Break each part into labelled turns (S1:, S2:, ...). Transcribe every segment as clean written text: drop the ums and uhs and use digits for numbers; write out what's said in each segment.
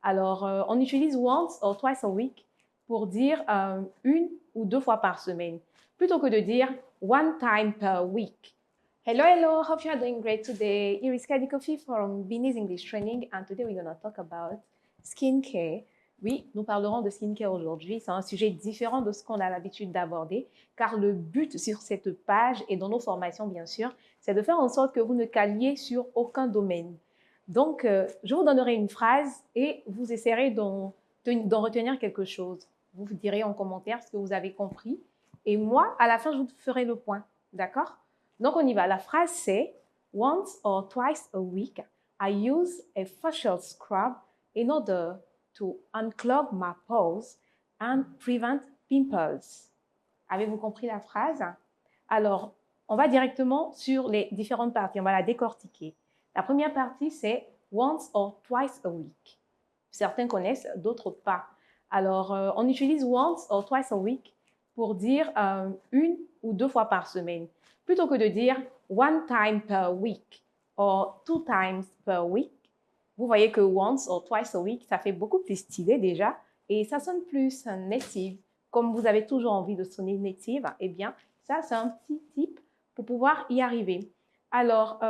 S1: Alors, on utilise once or twice a week pour dire une ou deux fois par semaine, plutôt que de dire one time per week. Hello, hope you are doing great today. Here is Kadi Kofi from Beanie's English Training, and today we're going to talk about skincare. Oui, nous parlerons de skincare aujourd'hui. C'est un sujet différent de ce qu'on a l'habitude d'aborder, car le but sur cette page et dans nos formations, bien sûr, c'est de faire en sorte que vous ne caliez sur aucun domaine. Donc, je vous donnerai une phrase et vous essayerez d'en retenir quelque chose. Vous direz en commentaire ce que vous avez compris. Et moi, à la fin, je vous ferai le point. D'accord? Donc, on y va. La phrase, c'est « Once or twice a week, I use a facial scrub in order to unclog my pores and prevent pimples. » Avez-vous compris la phrase? Alors, on va directement sur les différentes parties. On va la décortiquer. La première partie, c'est « once or twice a week ». Certains connaissent, d'autres pas. Alors, on utilise « once or twice a week » pour dire une ou deux fois par semaine, plutôt que de dire « one time per week » or « two times per week ». Vous voyez que « once or twice a week », ça fait beaucoup plus stylé déjà et ça sonne plus native. Comme vous avez toujours envie de sonner native, eh bien, ça, c'est un petit tip pour pouvoir y arriver. Alors,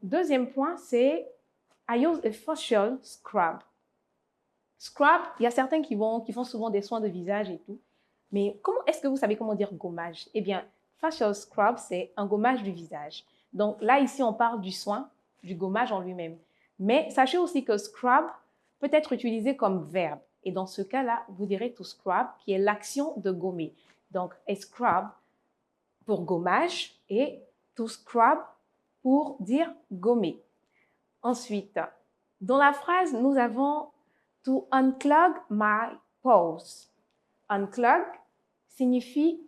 S1: deuxième point, c'est « I use a facial scrub ». Scrub, il y a certains qui font souvent des soins de visage et tout. Mais est-ce que vous savez comment dire gommage? Eh bien, facial scrub, c'est un gommage du visage. Donc là, ici, on parle du soin, du gommage en lui-même. Mais sachez aussi que scrub peut être utilisé comme verbe. Et dans ce cas-là, vous direz to scrub, qui est l'action de gommer. Donc, a scrub pour gommage et to scrub pour dire gommer. Ensuite, dans la phrase, nous avons to unclog my pores. Unclog signifie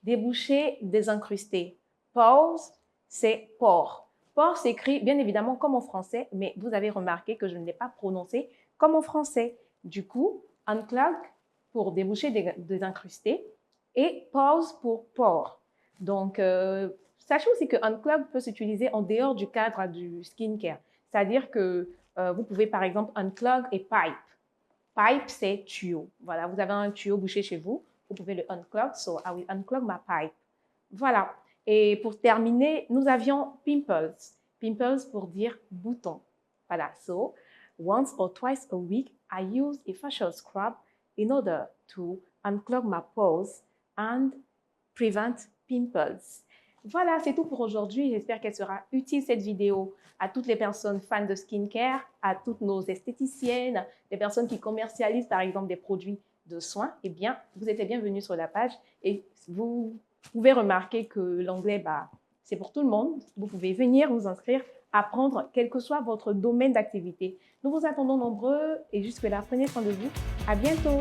S1: déboucher, désincruster. Pores, c'est pore. Pore s'écrit bien évidemment comme en français, mais vous avez remarqué que je ne l'ai pas prononcé comme en français. Du coup, unclog pour déboucher, désincruster et pores pour pore. Donc, sachez aussi que unclog peut s'utiliser en dehors du cadre du skincare. C'est-à-dire que vous pouvez par exemple unclog a pipe. Pipe, c'est tuyau. Voilà, vous avez un tuyau bouché chez vous. Vous pouvez le unclog. So, I will unclog my pipe. Voilà. Et pour terminer, nous avions pimples. Pimples pour dire bouton. Voilà. So, once or twice a week, I use a facial scrub in order to unclog my pores and prevent pimples. Voilà, c'est tout pour aujourd'hui. J'espère qu'elle sera utile, cette vidéo, à toutes les personnes fans de skincare, à toutes nos esthéticiennes, les personnes qui commercialisent, par exemple, des produits de soins. Eh bien, vous êtes les bienvenus sur la page et vous pouvez remarquer que l'anglais, c'est pour tout le monde. Vous pouvez venir vous inscrire, apprendre, quel que soit votre domaine d'activité. Nous vous attendons nombreux et jusque-là, prenez soin de vous. À bientôt!